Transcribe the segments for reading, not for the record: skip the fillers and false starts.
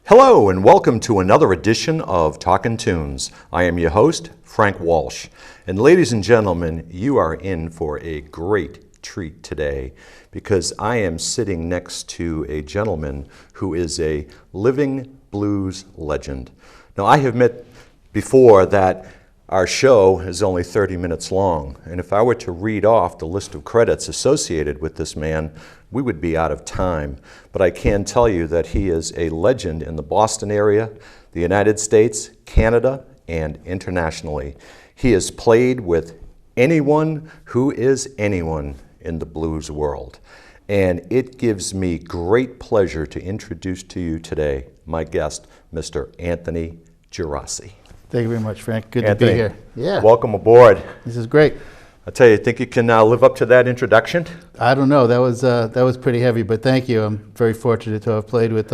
Hello and welcome to another edition of Talkin' Tunes. I am your host, Frank Walsh. And ladies and gentlemen, you are in for a great treat today because I am sitting next to a gentleman who is a living blues legend. Now, I have met before that our show is only 30 minutes long, and if I were to read off the list of credits associated with this man, we would be out of time. But I can tell you that he is a legend in the Boston area, the United States, Canada, and internationally. He has played with anyone who is anyone in the blues world. And it gives me great pleasure to introduce to you today my guest, Mr. Anthony Geraci. Thank you very much, Frank. Good Anthony, to be here. Yeah. Welcome aboard. This is great. I tell you, think you can live up to that introduction? I don't know. That was pretty heavy, but thank you. I'm very fortunate to have played with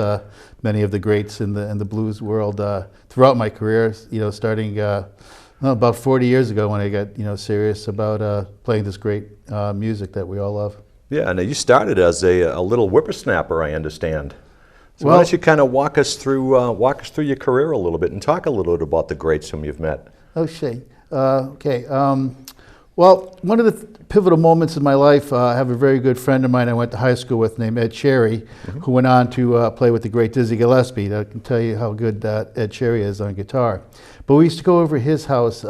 many of the greats in the blues world throughout my career. You know, starting about 40 years ago when I got serious about playing this great music that we all love. Yeah, and you started as a little whippersnapper, I understand. So why don't you kind of walk us through your career a little bit and talk a little bit about the greats whom you've met. Oh, shit. Okay. Well, one of the pivotal moments in my life, I have a very good friend of mine I went to high school with named Ed Cherry, who went on to play with the great Dizzy Gillespie. I can tell you how good Ed Cherry is on guitar. But we used to go over to his house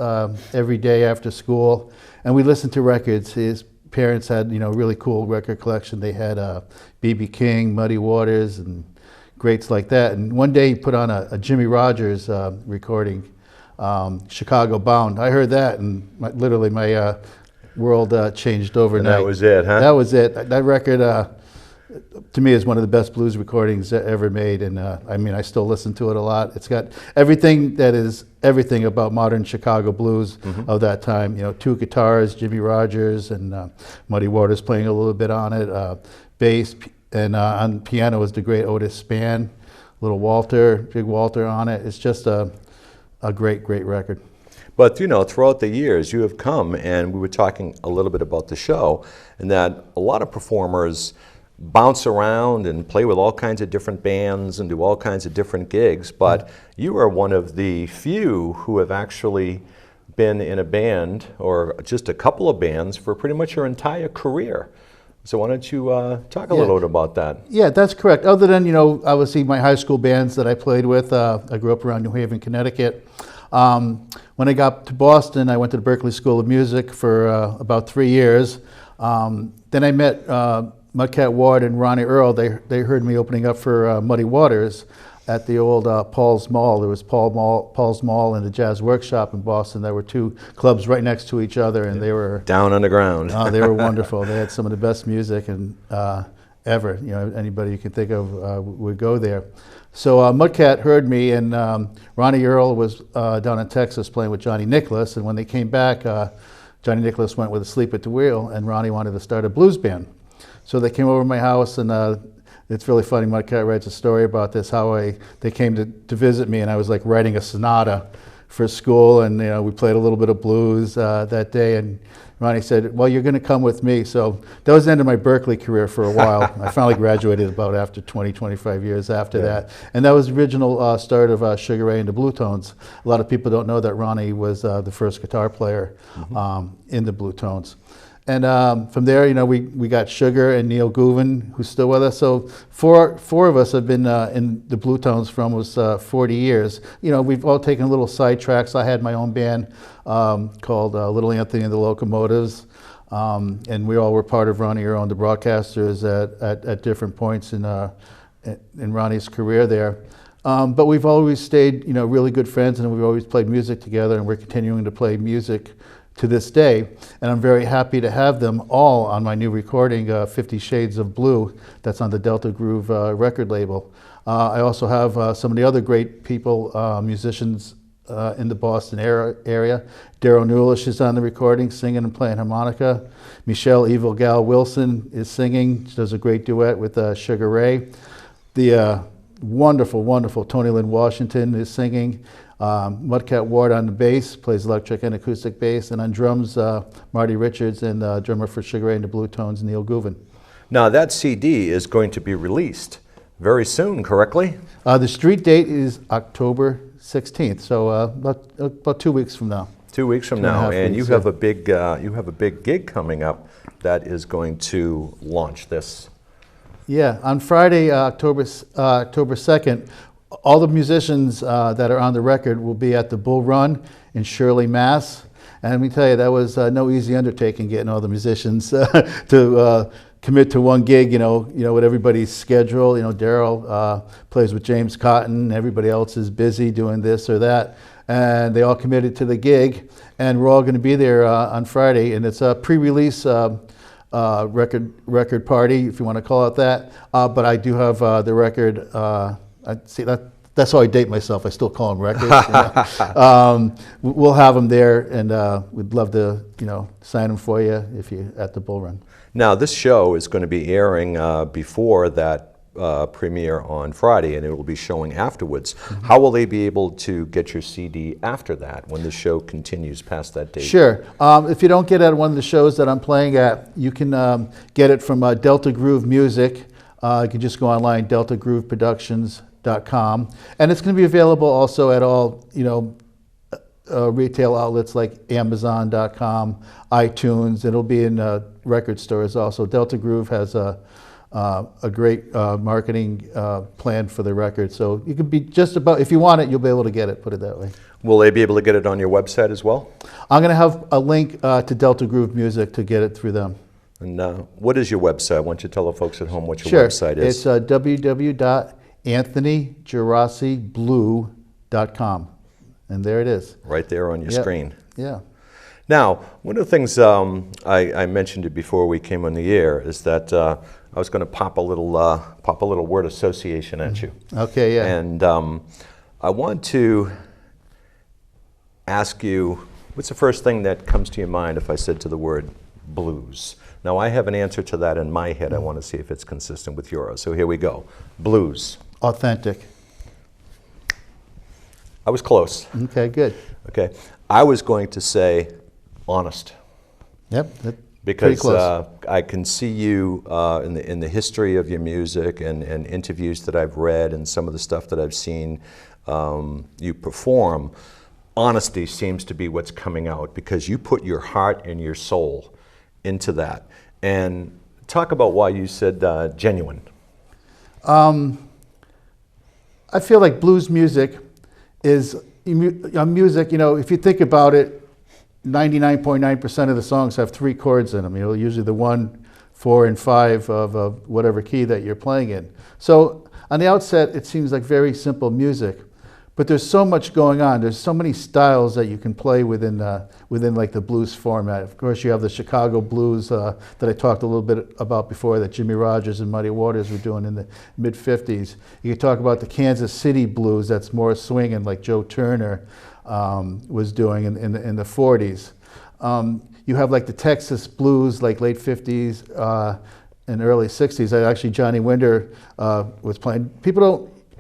every day after school, and we listened to records. His parents had, really cool record collection. They had B.B. King, Muddy Waters, and greats like that. And one day he put on a Jimmy Rogers recording, Chicago Bound. I heard that, and literally my world changed overnight. And that was it, huh? That was it. That record, to me, is one of the best blues recordings ever made. And I still listen to it a lot. It's got everything that is everything about modern Chicago blues of that time. Two guitars, Jimmy Rogers and Muddy Waters playing a little bit on it, bass, and on piano was the great Otis Spann, little Walter, Big Walter on it. It's just a great record. But throughout the years you have come, and we were talking a little bit about the show, and that a lot of performers bounce around and play with all kinds of different bands and do all kinds of different gigs, but you are one of the few who have actually been in a band or just a couple of bands for pretty much your entire career. So why don't you talk a little bit about that? Yeah, that's correct. Other than, obviously my high school bands that I played with, I grew up around New Haven, Connecticut. When I got to Boston, I went to the Berklee School of Music for about 3 years. Then I met Mudcat Ward and Ronnie Earl. They heard me opening up for Muddy Waters at the old Paul's Mall. There was Paul's Mall and the Jazz Workshop in Boston. There were two clubs right next to each other, and they were down underground. They were wonderful. They had some of the best music and ever. Anybody you can think of would go there. So Mudcat heard me, and Ronnie Earl was down in Texas playing with Johnny Nicholas. And when they came back, Johnny Nicholas went with Asleep at the Wheel, and Ronnie wanted to start a blues band. So they came over to my house, and it's really funny. Mudcat writes a story about this, how they came to visit me, and I was like writing a sonata for school, and we played a little bit of blues that day, and Ronnie said, well, you're going to come with me. So that was the end of my Berklee career for a while. I finally graduated about after 25 years after that. And that was the original start of Sugar Ray and the Blue Tones. A lot of people don't know that Ronnie was the first guitar player in the Blue Tones. And from there, we got Sugar and Neil Gouvin, who's still with us. So four of us have been in the Blue Tones for almost 40 years. We've all taken little side tracks. I had my own band called Little Anthony and the Locomotives, and we all were part of Ronnie Earl and the Broadcasters at different points in Ronnie's career there. But we've always stayed, really good friends, and we've always played music together, and we're continuing to play music to this day, and I'm very happy to have them all on my new recording, 50 Shades of Blue, that's on the Delta Groove record label. I also have some of the other great people, musicians in the Boston area. Daryl Newlish is on the recording, singing and playing harmonica. Michelle Evil Gal Wilson is singing. She does a great duet with Sugar Ray. The wonderful Tony Lynn Washington is singing. Mudcat Ward on the bass, plays electric and acoustic bass, and on drums, Marty Richards, and drummer for Sugar Ray and the Blue Tones, Neil Gouvin. Now that CD is going to be released very soon, correctly? The street date is October 16th, so about 2 weeks from now. 2 weeks from 2.5 now, and weeks, you have a big gig coming up that is going to launch this. Yeah, on Friday, October 2nd, all the musicians that are on the record will be at the Bull Run in Shirley, Mass. And let me tell you, that was no easy undertaking getting all the musicians to commit to one gig. You know, with everybody's schedule. You know, Daryl plays with James Cotton. Everybody else is busy doing this or that, and they all committed to the gig. And we're all going to be there on Friday, and it's a pre-release record party, if you want to call it that. But I do have the record. That's how I date myself. I still call them records. We'll have them there, and we'd love to, sign them for you if you at the Bull Run. Now, this show is going to be airing before that premiere on Friday, and it will be showing afterwards. Mm-hmm. How will they be able to get your CD after that, when the show continues past that date? Sure. If you don't get it at one of the shows that I'm playing at, you can get it from Delta Groove Music. You can just go online, deltagrooveproductions.com, and it's going to be available also at all, retail outlets like Amazon.com, iTunes. It'll be in record stores also. Delta Groove has a great marketing plan for the record, so you can be just about, if you want it, you'll be able to get it, put it that way. Will they be able to get it on your website as well? I'm going to have a link to Delta Groove Music to get it through them. And what is your website? Why don't you tell the folks at home what your website is? It's www.anthonygeraciblue.com. And there it is. Right there on your screen. Yeah. Now, one of the things I mentioned it before we came on the air is that I was going to pop a little word association at you. Okay, yeah. And I want to ask you, what's the first thing that comes to your mind if I said to the word blues? Now, I have an answer to that in my head. I want to see if it's consistent with yours. So here we go. Blues. Authentic. I was close. Okay, good. Okay. I was going to say honest. Yep. Because I can see you in the history of your music and interviews that I've read and some of the stuff that I've seen you perform. Honesty seems to be what's coming out because you put your heart and your soul into that. And talk about why you said genuine. I feel like blues music is music, if you think about it, 99.9% of the songs have 3 chords in them. Usually the 1, 4, and 5 of whatever key that you're playing in. So on the outset, it seems like very simple music, but there's so much going on. There's so many styles that you can play within like the blues format. Of course, you have the Chicago blues that I talked a little bit about before, that Jimmy Rogers and Muddy Waters were doing in the mid-50s. You can talk about the Kansas City blues that's more swinging, like Joe Turner was doing in the 40s. You have like the Texas blues, like late 50s and early 60s. Actually, Johnny Winter was playing.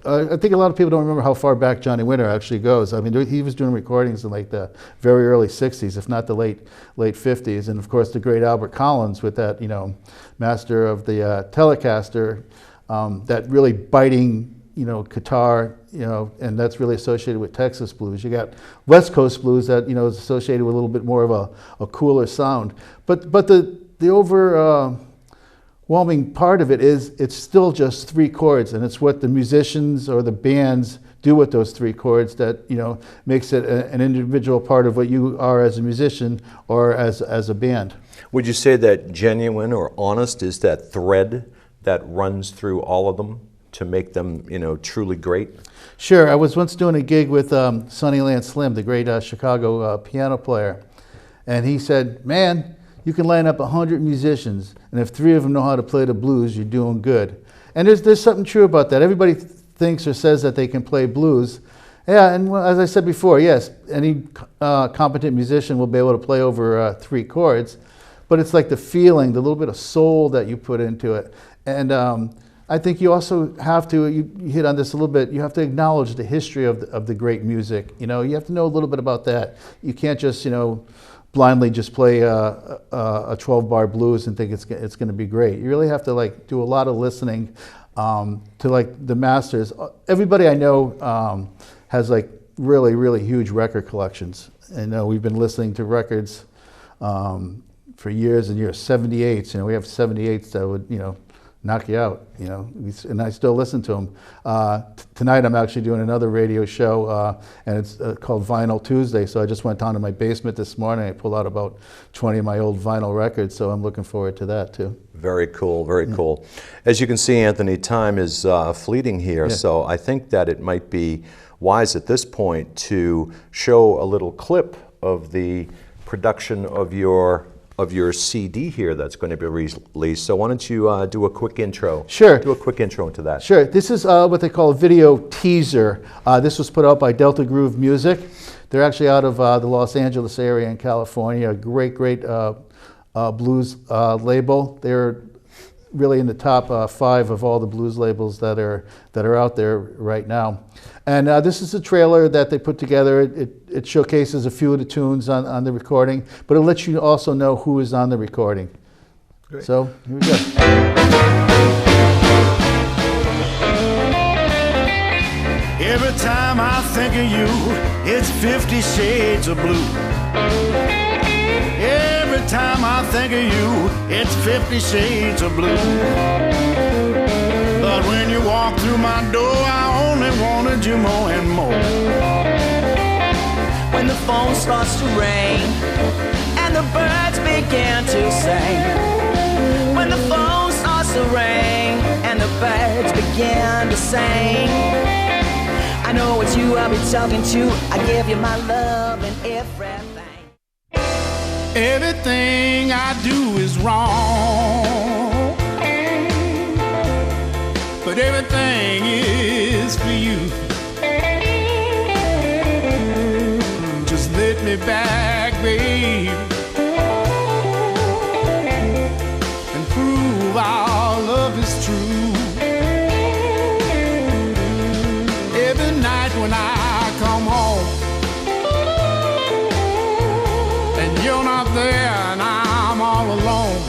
I think a lot of people don't remember how far back Johnny Winter actually goes. I mean, he was doing recordings in like the very early 60s, if not the late 50s. And of course, the great Albert Collins with that, master of the Telecaster, that really biting, guitar, and that's really associated with Texas blues. You got West Coast blues that, is associated with a little bit more of a cooler sound. But the overwhelming part of it is it's still just 3 chords, and it's what the musicians or the bands do with those 3 chords that makes it an individual part of what you are as a musician or as a band. Would you say that genuine or honest is that thread that runs through all of them to make them truly great? Sure. I was once doing a gig with Sonny Lance Slim, the great Chicago piano player, and he said, "Man, you can line up 100 musicians, and if 3 of them know how to play the blues, you're doing good." And there's something true about that. Everybody thinks or says that they can play blues. Yeah, and as I said before, yes, any competent musician will be able to play over 3 chords, but it's like the feeling, the little bit of soul that you put into it. And I think you also have to, you hit on this a little bit, you have to acknowledge the history of the great music. You have to know a little bit about that. You can't just, blindly just play a 12-bar blues and think it's going to be great. You really have to do a lot of listening. to like the masters. Everybody I know has like really, really huge record collections. And we've been listening to records for years and years, 78s. We have 78s that would, knock you out, and I still listen to them. Tonight I'm actually doing another radio show, and it's called Vinyl Tuesday, so I just went down to my basement this morning. I pulled out about 20 of my old vinyl records, so I'm looking forward to that too. Very cool, very cool. As you can see, Anthony, time is fleeting here, so I think that it might be wise at this point to show a little clip of the production of your CD here that's going to be released. So why don't you do a quick intro? Sure. Do a quick intro into that. Sure. This is what they call a video teaser. This was put out by Delta Groove Music. They're actually out of the Los Angeles area in California. A great, great blues label. They're really in the top 5 of all the blues labels that are out there right now. And this is a trailer that they put together. It showcases a few of the tunes on the recording, but it lets you also know who is on the recording. Great. So here we go. Every time I think of you, it's 50 shades of blue. Every time I think of you, it's 50 shades of blue. But when you walk through my door, I only wanted you more and more. When the phone starts to ring and the birds begin to sing. When the phone starts to ring and the birds begin to sing. I know it's you I'll be talking to. I give you my love and everything. Everything I do is wrong, but everything is for you. Just let me back, babe, and prove our love is true. Every night when I come home and you're not there and I'm all alone,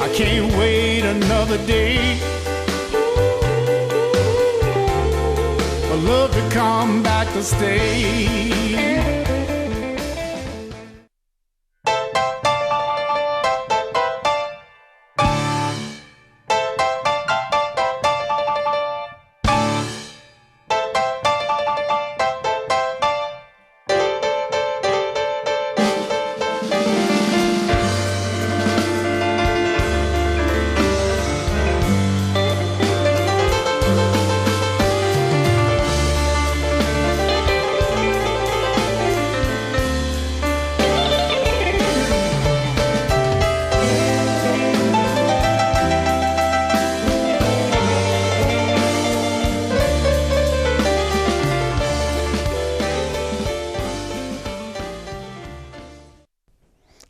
I can't wait another day for love to come back to stay.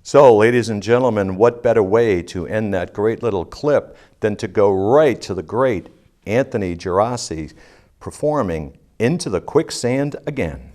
So, ladies and gentlemen, what better way to end that great little clip than to go right to the great Anthony Geraci performing Into the Quicksand Again.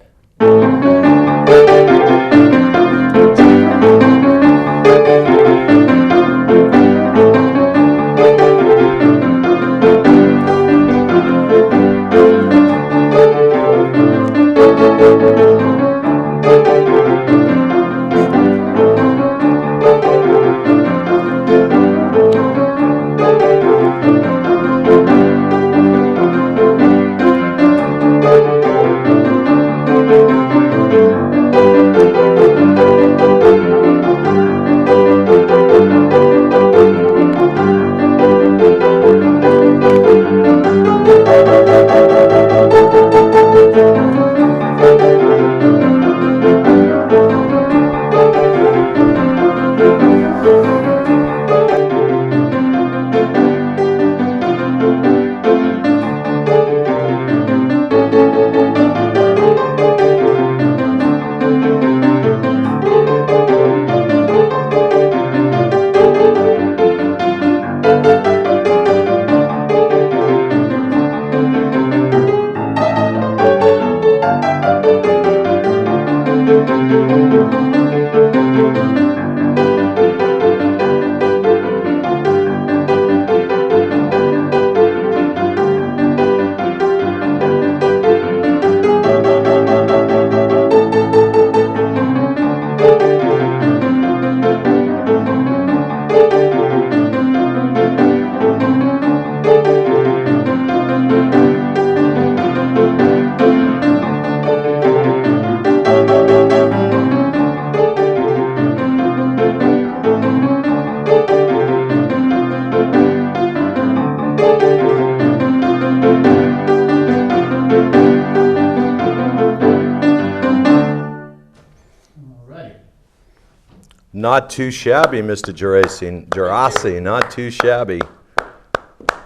Not too shabby, Mr. Geraci, not too shabby.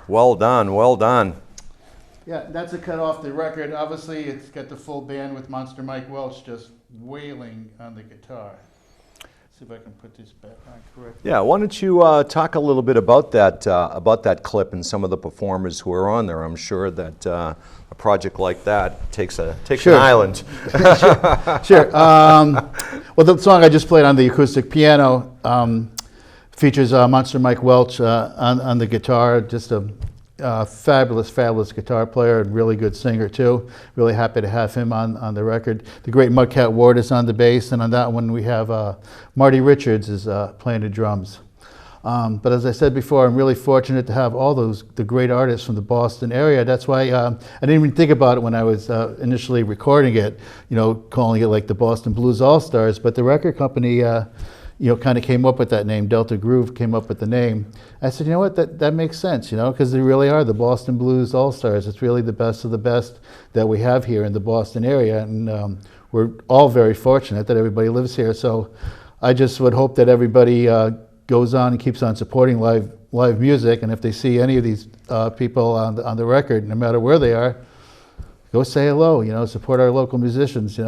Well done, well done. Yeah, that's a cut off the record. Obviously, it's got the full band with Monster Mike Welch just wailing on the guitar. See if I can put this back on correctly. Yeah, why don't you talk a little bit about that clip and some of the performers who are on there. I'm sure that a project like that takes an island. Sure. Well, the song I just played on the acoustic piano features Monster Mike Welch on the guitar, just a fabulous, fabulous guitar player and really good singer too. Really happy to have him on the record. The great Mudcat Ward is on the bass, and on that one we have Marty Richards is playing the drums. But as I said before, I'm really fortunate to have all the great artists from the Boston area. That's why I didn't even think about it when I was initially recording it, calling it like the Boston Blues All-Stars. But the record company, kind of came up with that name. Delta Groove came up with the name. I said, you know what, that makes sense, because they really are the Boston Blues All-Stars. It's really the best of the best that we have here in the Boston area, and we're all very fortunate that everybody lives here. So I just would hope that everybody goes on and keeps on supporting live music, and if they see any of these people on the record, no matter where they are, go say hello, support our local musicians.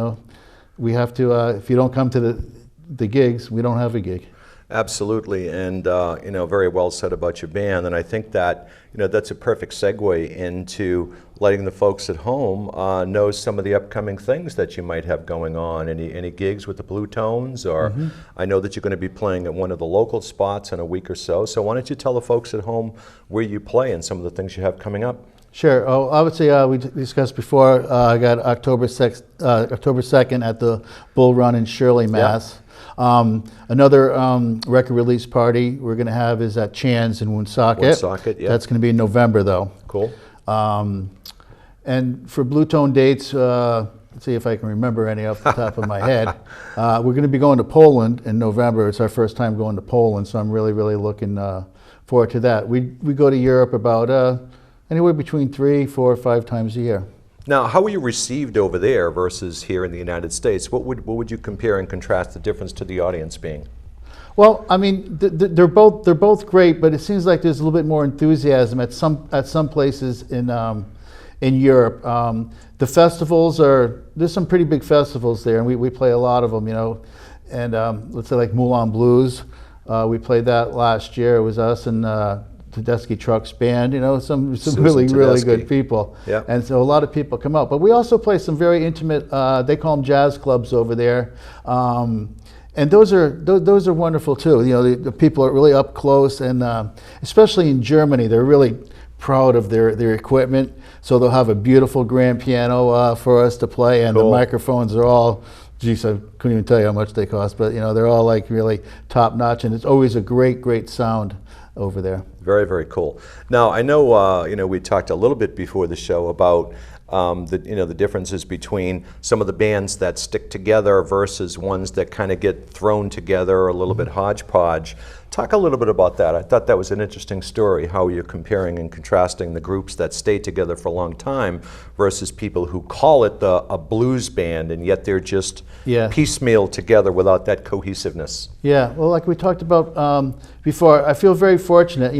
We have to, if you don't come to the gigs, we don't have a gig. Absolutely, and very well said about your band, and I think that that's a perfect segue into letting the folks at home know some of the upcoming things that you might have going on. Any gigs with the Blue Tones, or I know that you're going to be playing at one of the local spots in a week or so. So why don't you tell the folks at home where you play and some of the things you have coming up? Sure. Oh, obviously, we discussed before. I got October 2nd at the Bull Run in Shirley, Mass. Another record release party we're going to have is at Chan's in Woonsocket. Woonsocket, yeah. That's going to be in November, though. Cool. And for Blue Tone dates, let's see if I can remember any off the top of my head. We're going to be going to Poland in November. It's our first time going to Poland, so I'm really, really looking forward to that. We go to Europe about anywhere between 3, 4, or 5 times a year. Now, how were you received over there versus here in the United States? What would you compare and contrast the difference to the audience being? Well, I mean, they're both great, but it seems like there's a little bit more enthusiasm at some places in Europe. The festivals there's some pretty big festivals there, and we play a lot of them, And let's say like Moulin Blues, we played that last year. It was us and Tedeschi Trucks Band, some really, really good people. Yep. And so a lot of people come out. But we also play some very intimate, they call them jazz clubs over there. And those are wonderful too. The people are really up close, and especially in Germany, they're really proud of their equipment. So they'll have a beautiful grand piano for us to play, and Cool. The microphones are all, geez, I couldn't even tell you how much they cost, but they're all like really top notch, and it's always a great, great sound over there. Very, very cool. Now, I know, we talked a little bit before the show about the differences between some of the bands that stick together versus ones that kind of get thrown together a little bit hodgepodge. Talk a little bit about that. I thought that was an interesting story, how you're comparing and contrasting the groups that stay together for a long time versus people who call it a blues band, and yet they're just piecemeal together without that cohesiveness. Yeah, well, like we talked about before, I feel very fortunate.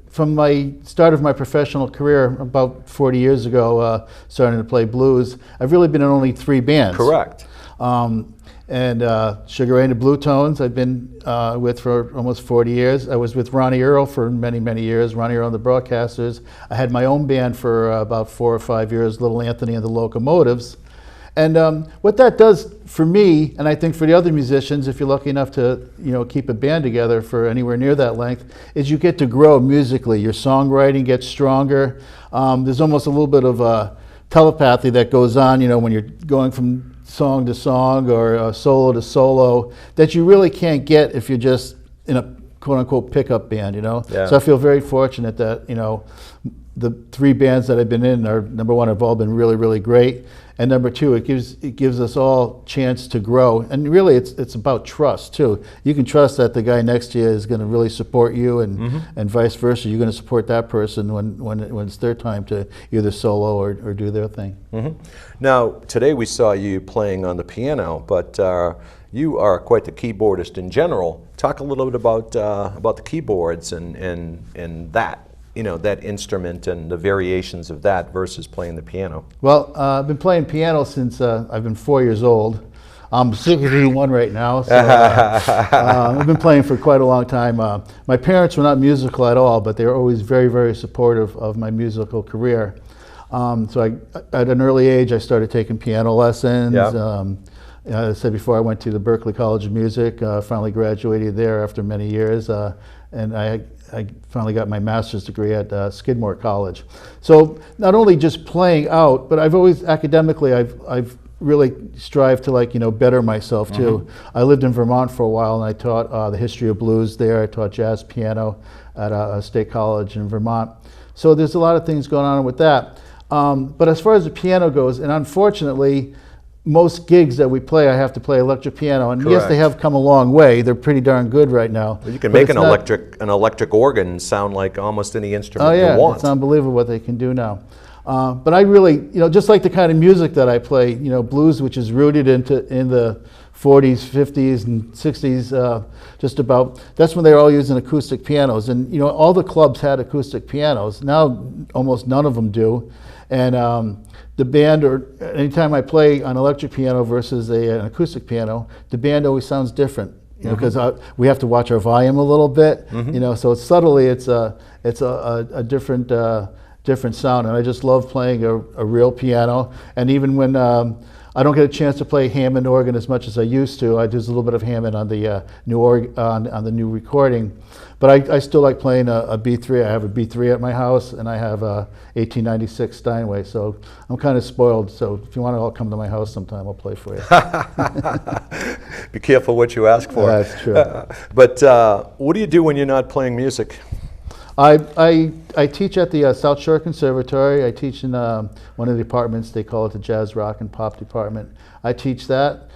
From my start of my professional career about 40 years ago, starting to play blues, I've really been in only 3 bands. Correct. And Sugar Ray and the Blue Tones I've been with for almost 40 years. I was with Ronnie Earl for many, many years, Ronnie Earl and the Broadcasters. I had my own band for about 4 or 5 years, Little Anthony and the Locomotives. And what that does for me, and I think for the other musicians, if you're lucky enough to keep a band together for anywhere near that length, is you get to grow musically. Your songwriting gets stronger. There's almost a little bit of telepathy that goes on, when you're going from song to song or solo to solo, that you really can't get if you're just in a quote-unquote pickup band, Yeah. So I feel very fortunate that, the 3 bands that I've been in are, number 1, have all been really, really great. And number 2, it gives us all chance to grow. And really, it's about trust too. You can trust that the guy next to you is going to really support you, and vice versa. You're going to support that person when it's their time to either solo or do their thing. Now, today we saw you playing on the piano, but you are quite the keyboardist in general. Talk a little bit about the keyboards and that, that instrument and the variations of that versus playing the piano. Well, I've been playing piano since I've been 4 years old. I'm 61 right now, so I've been playing for quite a long time. My parents were not musical at all, but they were always very, very supportive of my musical career. So at an early age, I started taking piano lessons. Yeah. As I said before, I went to the Berklee College of Music, finally graduated there after many years, and I finally got my master's degree at Skidmore College. So not only just playing out, but I've always, academically, I've really strived to better myself too. I lived in Vermont for a while, and I taught the history of blues there. I taught jazz piano at a state college in Vermont. So there's a lot of things going on with that. But as far as the piano goes, and unfortunately, most gigs that we play, I have to play electric piano. And yes, they have come a long way. They're pretty darn good right now. Well, you can make an electric organ sound like almost any instrument you want. It's unbelievable what they can do now. But I really, just like the kind of music that I play, blues, which is rooted in the 40s, 50s, and 60s, just about. That's when they were all using acoustic pianos, and all the clubs had acoustic pianos. Now, almost none of them do, and the band, or anytime I play on electric piano versus an acoustic piano, the band always sounds different. Because we have to watch our volume a little bit. So subtly, it's a different. Different sound, and I just love playing a real piano. And even when I don't get a chance to play Hammond organ as much as I used to, I do a little bit of Hammond on the on the new recording. But I still like playing a B3. I have a B3 at my house, and I have a 1896 Steinway. So I'm kind of spoiled. So if you want to all come to my house sometime, I'll play for you. Be careful what you ask for. That's true. But what do you do when you're not playing music? I teach at the South Shore Conservatory. I teach in one of the departments. They call it the Jazz, Rock, and Pop department. I teach that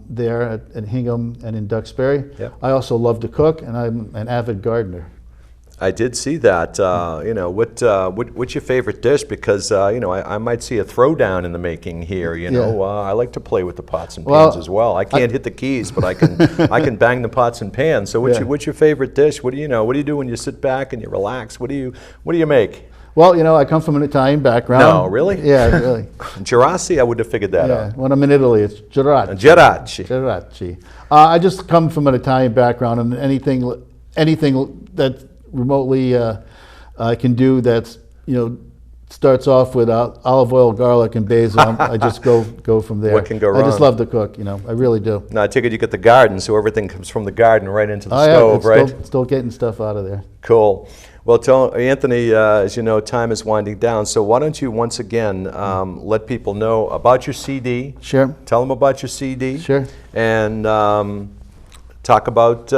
there at Hingham and in Duxbury. Yep. I also love to cook, and I'm an avid gardener. I did see that. What's your favorite dish? Because I might see a throwdown in the making here. I like to play with the pots and pans as well. I can't hit the keys, but I can bang the pots and pans. So what's your favorite dish? What do you do when you sit back and you relax? What do you make? Well, I come from an Italian background. No, really? Yeah, really. Geraci, I would have figured that out. When I'm in Italy, it's Geraci. Geraci. I just come from an Italian background, and anything that remotely I can do that's starts off with olive oil, garlic, and basil. I just go from there. What can go wrong? I just love to cook. I really do. Now I take it you get the garden, so everything comes from the garden right into the stove, right? Still getting stuff out of there. Cool. Well, tell Anthony, as you know, time is winding down. So why don't you once again let people know about your CD? Sure. Tell them about your CD. Sure. And talk about.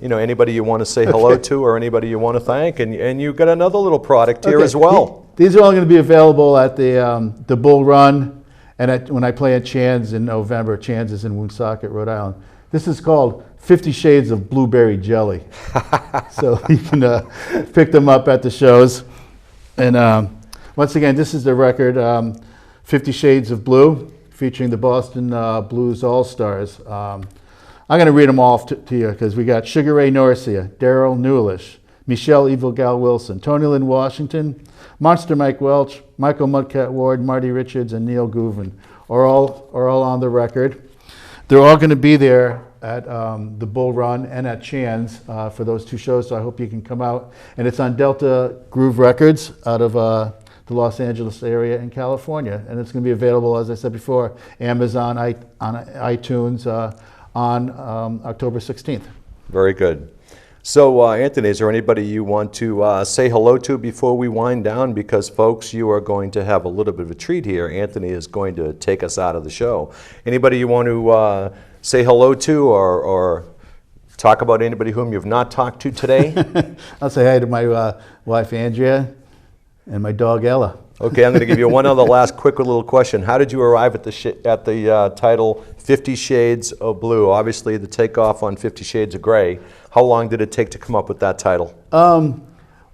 Anybody you want to say hello to or anybody you want to thank. And you've got another little product here as well. These are all going to be available at the Bull Run and when I play at Chan's in November. Chan's is in Woonsocket, Rhode Island. This is called 50 Shades of Blueberry Jelly. So you can pick them up at the shows. And once again, this is the record, 50 Shades of Blue, featuring the Boston Blues All-Stars. I'm going to read them all to you because we got Sugar Ray Norcia, Daryl Newlish, Michelle Evil Gal Wilson, Tony Lynn Washington, Monster Mike Welch, Michael Mudcat Ward, Marty Richards, and Neil Gouvin are all on the record. They're all going to be there at the Bull Run and at Chan's for those two shows, so I hope you can come out. And it's on Delta Groove Records out of the Los Angeles area in California. And it's going to be available, as I said before, Amazon, on iTunes, on October 16th. Very good. So, Anthony, is there anybody you want to say hello to before we wind down? Because, folks, you are going to have a little bit of a treat here. Anthony is going to take us out of the show. Anybody you want to say hello to or talk about anybody whom you've not talked to today? I'll say hi to my wife, Andrea, and my dog, Ella. Okay, I'm going to give you one other last quick little question. How did you arrive at the title 50 Shades of Blue? Obviously, the takeoff on 50 Shades of Gray. How long did it take to come up with that title?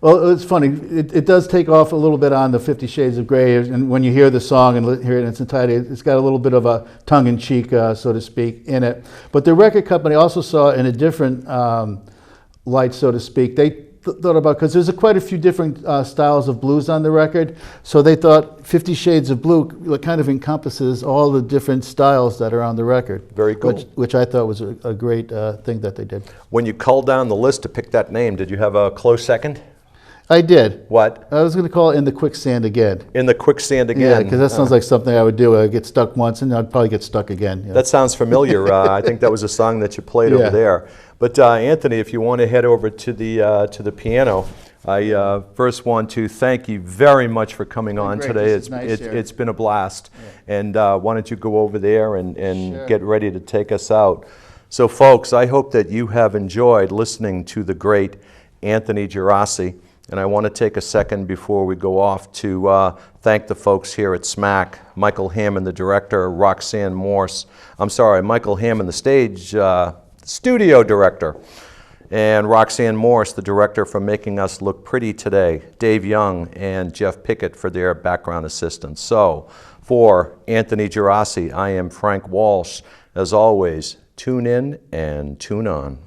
Well, it's funny. It does take off a little bit on the 50 Shades of Grey, and when you hear the song and hear it in its entirety, it's got a little bit of a tongue-in-cheek, so to speak, in it. But the record company also saw it in a different light, so to speak. They thought about, because there's quite a few different styles of blues on the record, so they thought 50 Shades of Blue kind of encompasses all the different styles that are on the record. Very cool. Which I thought was a great thing that they did. When you culled down the list to pick that name, did you have a close second? I did. What? I was going to call it In the Quicksand Again. In the Quicksand Again. Yeah, because that sounds like something I would do. I'd get stuck once, and I'd probably get stuck again. That sounds familiar. I think that was a song that you played over there. But Anthony, if you want to head over to the piano, I first want to thank you very much for coming on today. It's been a blast. Yeah. And why don't you go over there and sure, get ready to take us out. So folks, I hope that you have enjoyed listening to the great Anthony Geraci. And I want to take a second before we go off to thank the folks here at SMAC, Michael Hammond, the director, Roxanne Morse. Michael Hammond, the studio director, and Roxanne Morse, the director, for making us look pretty today. Dave Young and Jeff Pickett for their background assistance. So, for Anthony Geraci, I am Frank Walsh. As always, tune in and tune on.